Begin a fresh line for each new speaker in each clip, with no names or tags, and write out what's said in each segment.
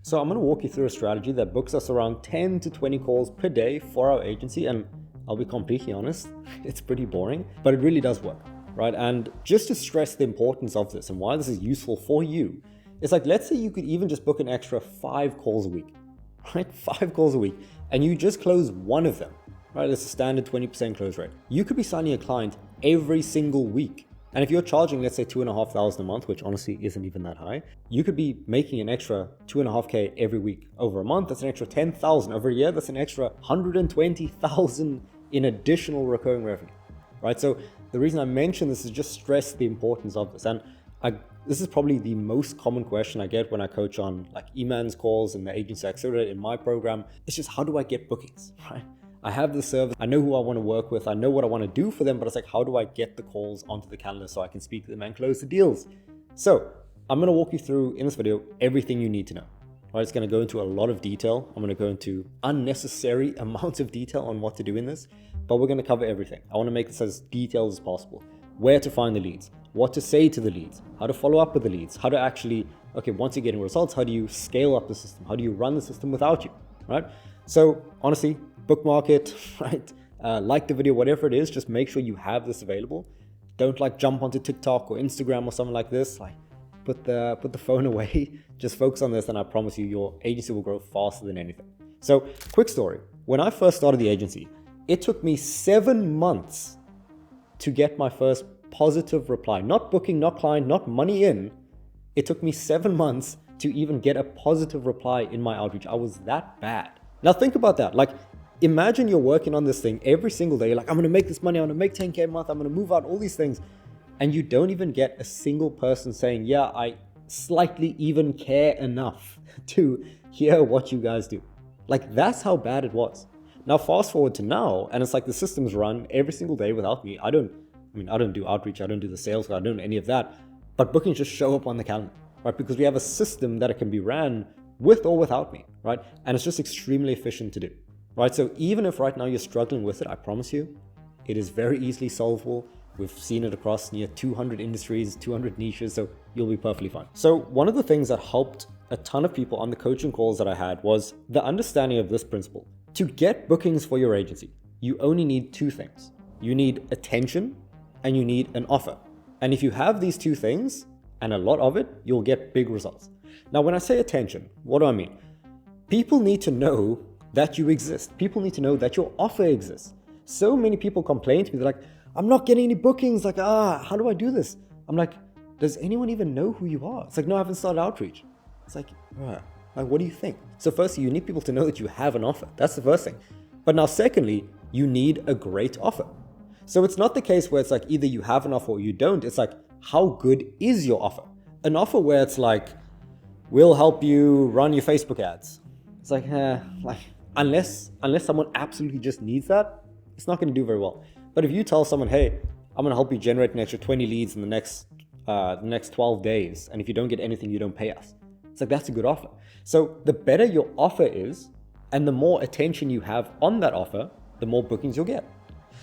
So I'm going to walk you through a strategy that books us around 10 to 20 calls per day for our agency. And I'll be completely honest, it's pretty boring, but it really does work, right? And just to stress the importance of this and why this is useful for you, it's like, let's say you could even just book an extra 5 calls a week, right? 5 calls a week, and you just close one of them, right? It's a standard 20% close rate. You could be signing a client every single week. And if you're charging, let's say $2,500 a month, which honestly isn't even that high, you could be making an extra $2,500 every week. Over a month, that's an extra $10,000. Over a year, that's an extra $120,000 in additional recurring revenue, right? So the reason I mention this is just stress the importance of this. And this is probably the most common question I get when I coach on like eMan's calls and the Agency Accelerator in my program. It's just, how do I get bookings, right? I have the service, I know who I want to work with, I know what I want to do for them, but it's like, how do I get the calls onto the calendar so I can speak to them and close the deals? So I'm going to walk you through in this video everything you need to know. Right, it's going to go into a lot of detail. I'm going to go into unnecessary amounts of detail on what to do in this, but we're going to cover everything. I want to make this as detailed as possible. Where to find the leads, what to say to the leads, how to follow up with the leads, how to actually, okay, once you're getting results, how do you scale up the system? How do you run the system without you, right? So honestly, bookmark it, right? Like the video, whatever it is, just make sure you have this available. Don't like jump onto TikTok or Instagram or something like this. Like put the phone away, just focus on this, and I promise you, your agency will grow faster than anything. So quick story, when I first started the agency, it took me 7 months to get my first positive reply. Not booking, not client, not money in. It took me 7 months to even get a positive reply in my outreach. I was that bad. Now think about that. Like, imagine you're working on this thing every single day. You're like, I'm going to make this money. I'm going to make 10K a month. I'm going to move out, all these things. And you don't even get a single person saying, yeah, I slightly even care enough to hear what you guys do. Like, that's how bad it was. Now, fast forward to now, and it's like the systems run every single day without me. I don't do outreach. I don't do the sales. I don't do any of that. But bookings just show up on the calendar, right? Because we have a system that it can be ran with or without me, right? And it's just extremely efficient to do. Right, so even if right now you're struggling with it, I promise you, it is very easily solvable. We've seen it across near 200 industries, 200 niches, so you'll be perfectly fine. So one of the things that helped a ton of people on the coaching calls that I had was the understanding of this principle. To get bookings for your agency, you only need 2 things. You need attention and you need an offer. And if you have these 2 things, and a lot of it, you'll get big results. Now, when I say attention, what do I mean? People need to know that you exist. People need to know that your offer exists. So many people complain to me, they're like, I'm not getting any bookings. Like, how do I do this? I'm like, does anyone even know who you are? It's like, no, I haven't started outreach. It's like, what do you think? So firstly, you need people to know that you have an offer. That's the first thing. But now secondly, you need a great offer. So it's not the case where it's like either you have an offer or you don't. It's like, how good is your offer? An offer where it's like, we'll help you run your Facebook ads. It's like, unless someone absolutely just needs that, it's not going to do very well. But if you tell someone, hey, I'm going to help you generate an extra 20 leads in the next 12 days, and if you don't get anything, you don't pay us. It's like, that's a good offer. So the better your offer is, and the more attention you have on that offer, the more bookings you'll get.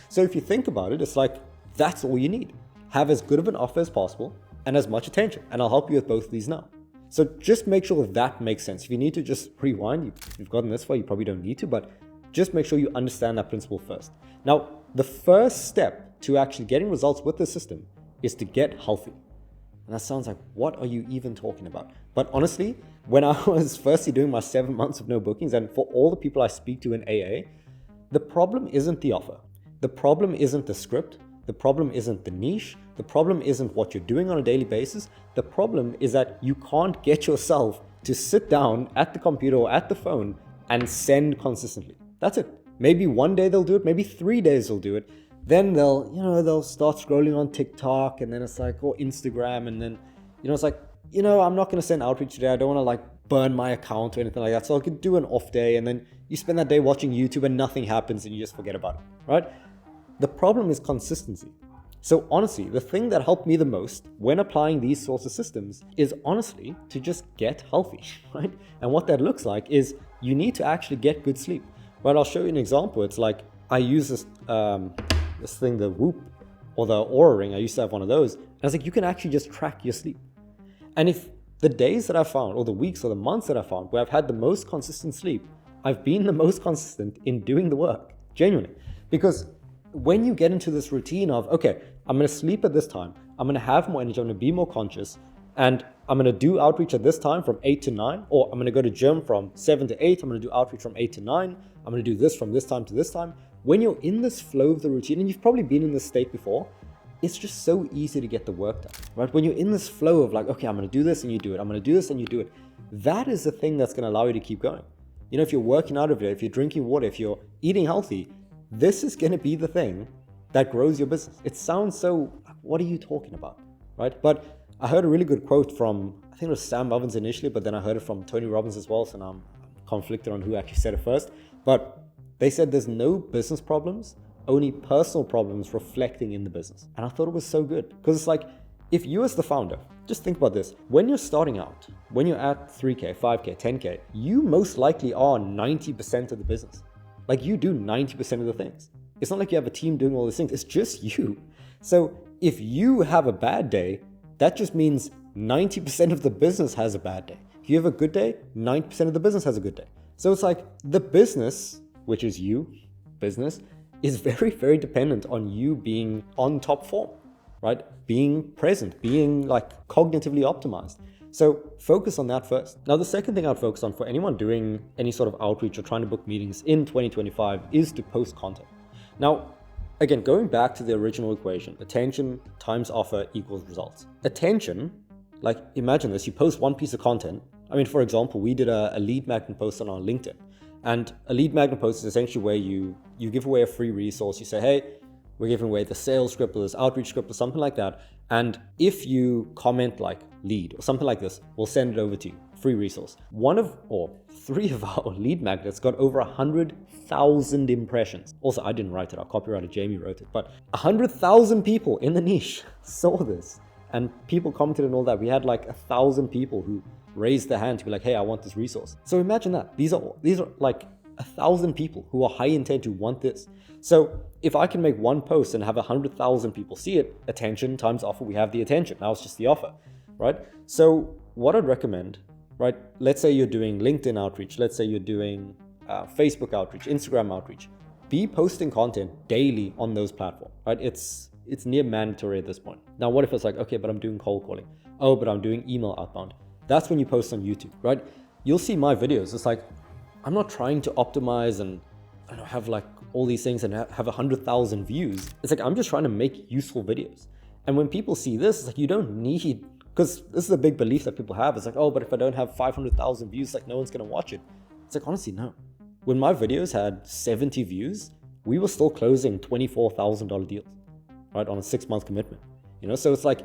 So if you think about it, it's like, that's all you need. Have as good of an offer as possible and as much attention. And I'll help you with both of these now. So just make sure that makes sense. If you need to just rewind, you've gotten this far, you probably don't need to, but just make sure you understand that principle first. Now, the first step to actually getting results with the system is to get healthy. And that sounds like, what are you even talking about? But honestly, when I was firstly doing my 7 months of no bookings, and for all the people I speak to in AA, the problem isn't the offer. The problem isn't the script. The problem isn't the niche. The problem isn't what you're doing on a daily basis. The problem is that you can't get yourself to sit down at the computer or at the phone and send consistently. That's it. Maybe one day they'll do it. Maybe 3 days they'll do it. Then they'll start scrolling on TikTok, and then it's like, or Instagram. And then, it's like, I'm not going to send outreach today. I don't want to like burn my account or anything like that. So I could do an off day, and then you spend that day watching YouTube and nothing happens and you just forget about it, right? The problem is consistency. So honestly, the thing that helped me the most when applying these sorts of systems is honestly to just get healthy, right? And what that looks like is you need to actually get good sleep. Right, I'll show you an example. It's like I use this thing, the Whoop or the Aura Ring. I used to have one of those. And it's like you can actually just track your sleep. And if The days that I found, or the weeks or the months that I found where I've had the most consistent sleep, I've been the most consistent in doing the work, genuinely. Because when you get into this routine of, okay, I'm going to sleep at this time, I'm going to have more energy, I'm going to be more conscious, and I'm going to do outreach at this time from 8 to 9, or I'm going to go to gym from 7 to 8, I'm going to do outreach from 8 to 9, I'm going to do this from this time to this time. When you're in this flow of the routine, and you've probably been in this state before, it's just so easy to get the work done, right? When you're in this flow of like, okay, I'm going to do this and you do it, I'm going to do this and you do it, that is the thing that's going to allow you to keep going. You know, if you're working out every day, if you're drinking water, if you're eating healthy, this is going to be the thing that grows your business. It sounds so, what are you talking about, right? But I heard a really good quote from, I think it was Sam Ovens initially, but then I heard it from Tony Robbins as well, so now I'm conflicted on who actually said it first. But they said there's no business problems, only personal problems reflecting in the business. And I thought it was so good, because it's like, if you as the founder, just think about this, when you're starting out, when you're at 3K, 5K, 10K, you most likely are 90% of the business. Like, you do 90% of the things. It's not like you have a team doing all these things, it's just you. So if you have a bad day, that just means 90% of the business has a bad day. If you have a good day, 90% of the business has a good day. So it's like the business, which is you, business, is very, very dependent on you being on top form, right? Being present, being like cognitively optimized. So focus on that first. Now, the second thing I'd focus on for anyone doing any sort of outreach or trying to book meetings in 2025 is to post content. Now, again, going back to the original equation, attention times offer equals results. Attention, like imagine this, you post one piece of content. I mean, for example, we did a lead magnet post on our LinkedIn. And a lead magnet post is essentially where you give away a free resource. You say, hey, we're giving away the sales script or this outreach script or something like that. And if you comment like lead or something like this, we'll send it over to you, free resource. Three of our lead magnets got over 100,000 impressions. Also, I didn't write it, our copywriter Jamie wrote it, but 100,000 people in the niche saw this and people commented and all that. We had like 1,000 people who raised their hand to be like, hey, I want this resource. So imagine that. These are like 1,000 people who are high intent who want this. So if I can make one post and have 100,000 people see it, attention times offer, we have the attention. Now it's just the offer, right? So what I'd recommend, right? Let's say you're doing LinkedIn outreach. Let's say you're doing Facebook outreach, Instagram outreach. Be posting content daily on those platforms, right? It's near mandatory at this point. Now, what if it's like, okay, but I'm doing cold calling. Oh, but I'm doing email outbound. That's when you post on YouTube, right? You'll see my videos. It's like, I'm not trying to optimize and have like all these things and have 100,000 views. It's like, I'm just trying to make useful videos. And when people see this, it's like, you don't need, because this is a big belief that people have. It's like, oh, but if I don't have 500,000 views, like no one's going to watch it. It's like, honestly, no. When my videos had 70 views, we were still closing $24,000 deals, right? On a 6-month commitment, So it's like,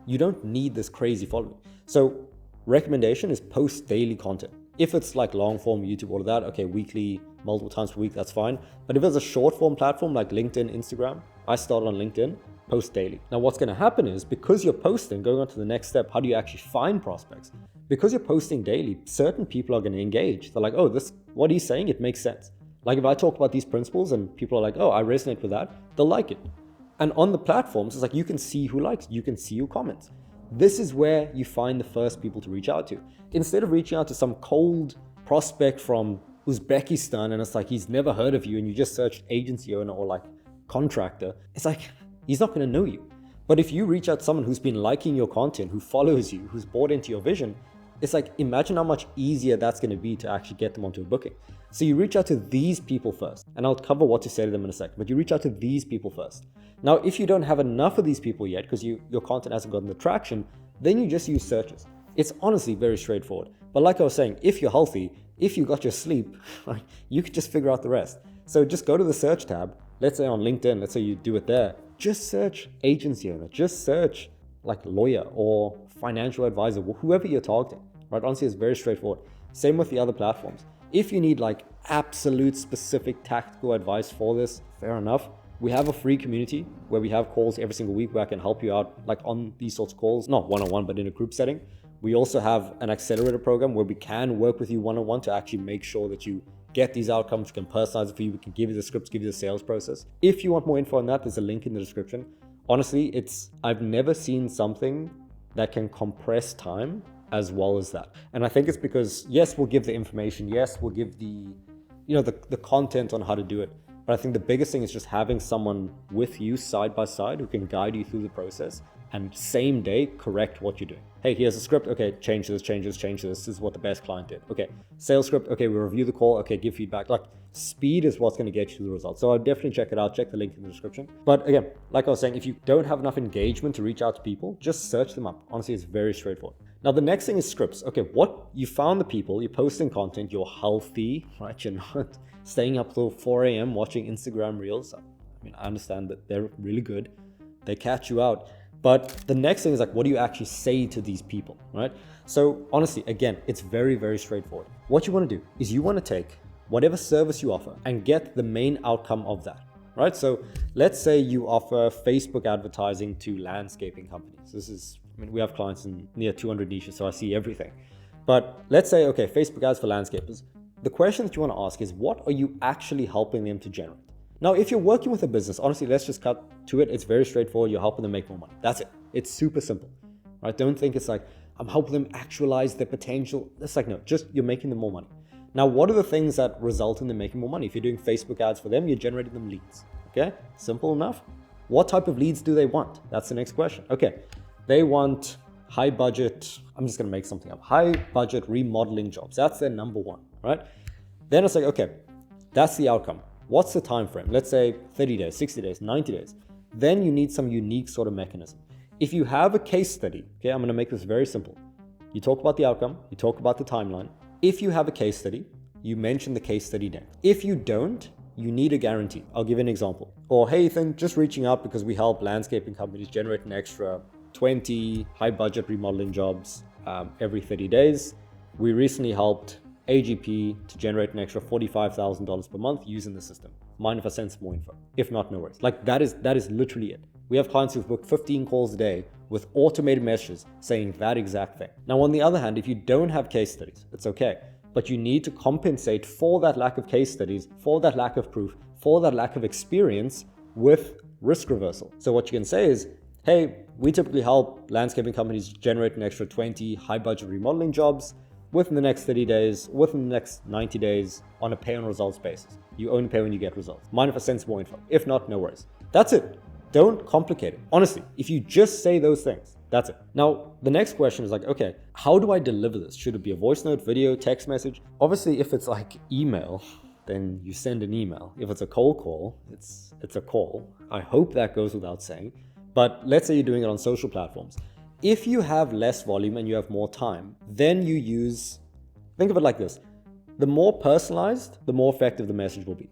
you don't need this crazy following. So recommendation is post daily content. If it's like long form, YouTube, all of that, okay, weekly, multiple times per week, that's fine. But if it's a short form platform like LinkedIn, Instagram, I started on LinkedIn, post daily. Now what's going to happen is, because you're posting, going on to the next step, how do you actually find prospects? Because you're posting daily, certain people are going to engage. They're like, oh, what he's saying, it makes sense. Like if I talk about these principles and people are like, oh, I resonate with that, they'll like it. And on the platforms, it's like you can see who likes, you can see who comments. This is where you find the first people to reach out to. Instead of reaching out to some cold prospect from Uzbekistan and it's like he's never heard of you and you just searched agency owner or like contractor, it's like he's not going to know you. But if you reach out to someone who's been liking your content, who follows you, who's bought into your vision, it's like, imagine how much easier that's going to be to actually get them onto a booking. So you reach out to these people first, and I'll cover what to say to them in a second, but you reach out to these people first. Now, if you don't have enough of these people yet, because your content hasn't gotten the traction, then you just use searches. It's honestly very straightforward. But like I was saying, if you're healthy, if you got your sleep, you could just figure out the rest. So just go to the search tab. Let's say on LinkedIn, let's say you do it there. Just search agency owner, just search like lawyer or financial advisor, whoever you're targeting, right? Honestly, it's very straightforward. Same with the other platforms. If you need like absolute specific tactical advice for this, fair enough. We have a free community where we have calls every single week where I can help you out like on these sorts of calls, not one-on-one, but in a group setting. We also have an accelerator program where we can work with you one-on-one to actually make sure that you get these outcomes. We can personalize it for you. We can give you the scripts, give you the sales process. If you want more info on that, there's a link in the description. Honestly, I've never seen something that can compress time as well as that. And I think it's because, yes, we'll give the information. Yes, we'll give the content on how to do it. But I think the biggest thing is just having someone with you side by side who can guide you through the process and same day correct what you're doing. Hey, here's a script. Okay, change this. This is what the best client did. Okay, sales script. Okay, we review the call. Okay, give feedback. Like, speed is what's going to get you the results. So I'll definitely check it out. Check the link in the description. But again, like I was saying, if you don't have enough engagement to reach out to people, just search them up. Honestly, it's very straightforward. Now, the next thing is scripts. Okay, what you found the people, you're posting content, you're healthy, right? You're not staying up till 4 a.m. watching Instagram reels. I mean, I understand that they're really good. They catch you out. But the next thing is like, what do you actually say to these people, right? So honestly, again, it's very, very straightforward. What you want to do is you want to take whatever service you offer and get the main outcome of that, right? So let's say you offer Facebook advertising to landscaping companies. We have clients in near 200 niches, so I see everything. But let's say, okay, Facebook ads for landscapers. The question that you want to ask is, what are you actually helping them to generate? Now, if you're working with a business, honestly, let's just cut to it. It's very straightforward. You're helping them make more money. That's it. It's super simple, right? Don't think it's like, I'm helping them actualize their potential. It's like, no, just you're making them more money. Now, what are the things that result in them making more money? If you're doing Facebook ads for them, you're generating them leads. Okay, simple enough. What type of leads do they want? That's the next question. Okay, they want high budget, I'm just gonna make something up, high budget remodeling jobs. That's their number one, right? Then it's like, okay, that's the outcome. What's the time frame? Let's say 30 days, 60 days, 90 days. Then you need some unique sort of mechanism. If you have a case study, okay, I'm gonna make this very simple. You talk about the outcome, you talk about the timeline. If you have a case study, you mention the case study next. If you don't, you need a guarantee. I'll give you an example. Or, hey Ethan, just reaching out because we help landscaping companies generate an extra 20 high budget remodeling jobs every 30 days. We recently helped AGP to generate an extra $45,000 per month using the system. Mind if I send some more info? If not, no worries. Like that is literally it. We have clients who've booked 15 calls a day with automated messages saying that exact thing. Now, on the other hand, if you don't have case studies, it's okay, but you need to compensate for that lack of case studies, for that lack of proof, for that lack of experience with risk reversal. So what you can say is, hey, we typically help landscaping companies generate an extra 20 high budget remodeling jobs within the next 30 days, within the next 90 days on a pay on results basis. You only pay when you get results. Mind if I send some more info? If not, no worries. That's it. Don't complicate it. Honestly, if you just say those things, that's it. Now, the next question is like, okay, how do I deliver this? Should it be a voice note, video, text message? Obviously, if it's like email, then you send an email. If it's a cold call, it's a call. I hope that goes without saying. But let's say you're doing it on social platforms. If you have less volume and you have more time, then you use, think of it like this. The more personalized, the more effective the message will be.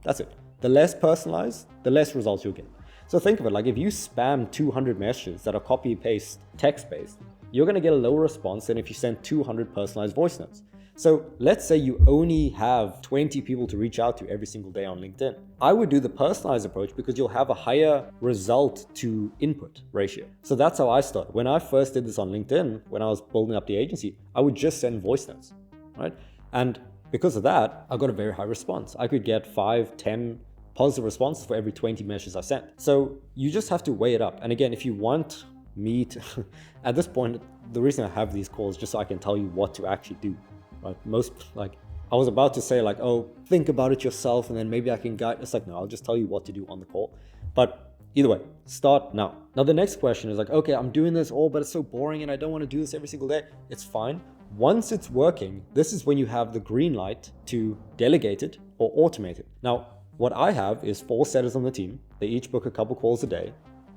That's it. The less personalized, the less results you'll get. So think of it like if you spam 200 messages that are copy paste text based, you're going to get a lower response than if you send 200 personalized voice notes. So let's say you only have 20 people to reach out to every single day on LinkedIn. I would do the personalized approach because you'll have a higher result to input ratio. So that's how I started. When I first did this on LinkedIn, when I was building up the agency, I would just send voice notes, right? And because of that, I got a very high response. I could get 5, 10 positive responses for every 20 messages I sent. So you just have to weigh it up. And again, if you want me to, at this point, the reason I have these calls is just so I can tell you what to actually do. Right? I was about to say like, oh, think about it yourself and then maybe I can guide. It's like, no, I'll just tell you what to do on the call. But either way, start now. Now, the next question is like, okay, I'm doing this all, but it's so boring and I don't want to do this every single day. It's fine. Once it's working, this is when you have the green light to delegate it or automate it. Now, what I have is 4 setters on the team. They each book a couple calls a day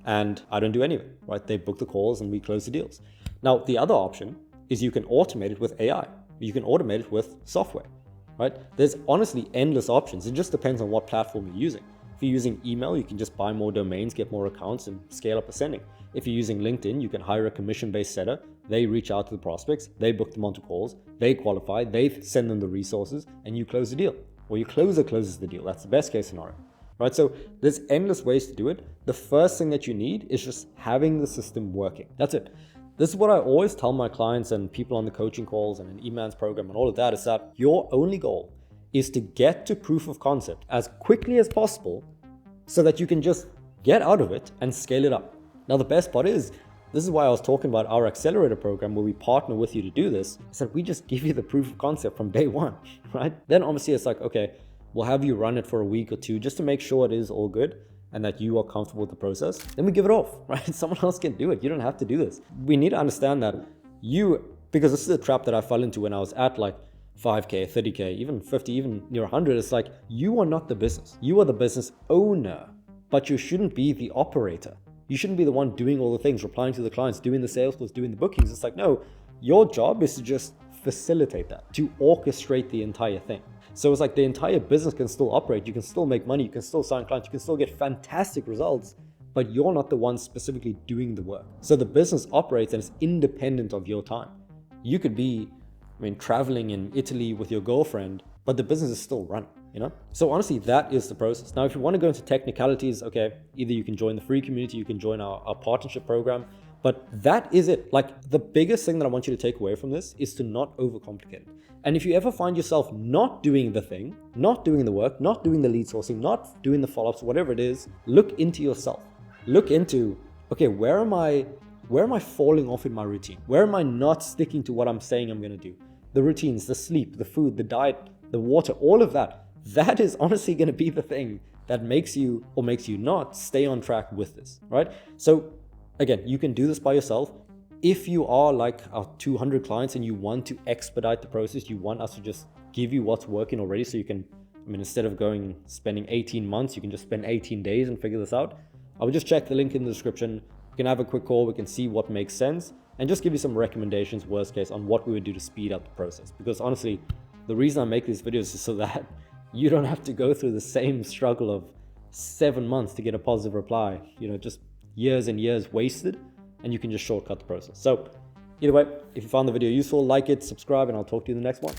and I don't do any of it, right? They book the calls and we close the deals. Now, the other option is you can automate it with AI. You can automate it with software, right? There's honestly endless options. It just depends on what platform you're using. If you're using email, you can just buy more domains, get more accounts and scale up ascending. If you're using LinkedIn, you can hire a commission-based setter. They reach out to the prospects, they book them onto calls, they qualify, they send them the resources and you close the deal. Or your closer closes the deal. That's the best case scenario, right? So there's endless ways to do it. The first thing that you need is just having the system working. That's it. This is what I always tell my clients and people on the coaching calls and in E-Man's program and all of that is that your only goal is to get to proof of concept as quickly as possible so that you can just get out of it and scale it up. Now, the best part is This is why I was talking about our accelerator program where we partner with you to do this. I said, we just give you the proof of concept from day one, right? Then obviously it's like, okay, we'll have you run it for a week or two just to make sure it is all good and that you are comfortable with the process. Then we give it off, right? Someone else can do it. You don't have to do this. We need to understand that because this is a trap that I fell into when I was at like 5K, 30K, even 50, even near 100. It's like, you are not the business. You are the business owner, but you shouldn't be the operator. You shouldn't be the one doing all the things, replying to the clients, doing the sales calls, doing the bookings. It's like, no, your job is to just facilitate that, to orchestrate the entire thing. So it's like the entire business can still operate. You can still make money. You can still sign clients. You can still get fantastic results, but you're not the one specifically doing the work. So the business operates and it's independent of your time. You could be, traveling in Italy with your girlfriend, but the business is still running, So honestly, that is the process. Now, if you want to go into technicalities, okay, either you can join the free community, you can join our partnership program, but that is it. Like, the biggest thing that I want you to take away from this is to not overcomplicate it. And if you ever find yourself not doing the thing, not doing the work, not doing the lead sourcing, not doing the follow-ups, whatever it is, look into yourself. Look into, okay, where am I falling off in my routine? Where am I not sticking to what I'm saying I'm going to do? The routines, the sleep, the food, the diet, the water, all of that. That is honestly going to be the thing that makes you or makes you not stay on track with this, right? So again, you can do this by yourself. If you are like our 200 clients and you want to expedite the process, you want us to just give you what's working already so you can, instead of spending 18 months, you can just spend 18 days and figure this out. I would just check the link in the description. We can have a quick call. We can see what makes sense and just give you some recommendations, worst case, on what we would do to speed up the process. Because honestly, the reason I make these videos is so that you don't have to go through the same struggle of 7 months to get a positive reply, just years and years wasted, and you can just shortcut the process. So either way, if you found the video useful, like it, subscribe, and I'll talk to you in the next one.